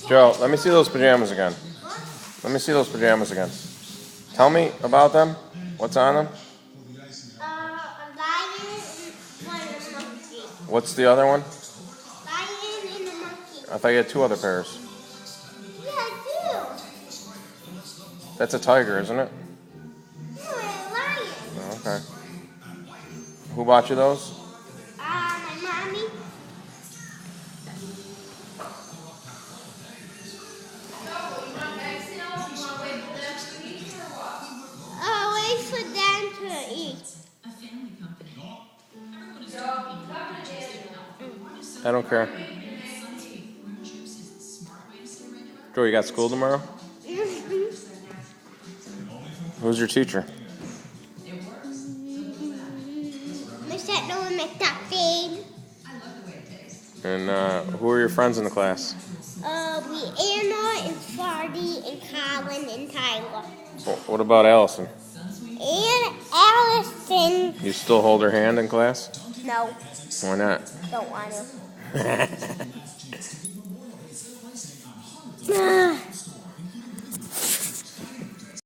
Joe, let me see those pajamas again. Let me see those pajamas again. Tell me about them. What's on them? A lion and a monkey. What's the other one? Lion and a monkey. I thought you had two other pairs. Yeah, I do. That's a tiger, isn't it? No, a lion. Oh, okay. Who bought you those? My mommy. Wait for them to eat. I don't care. Joe, you got school tomorrow? Who's your teacher? Mr. Noah McDuffie. And who are your friends in the class? Anna and Fardy and Colin and Tyler. What about Allison? And Allison. You still hold her hand in class? No, Why not? don't want to.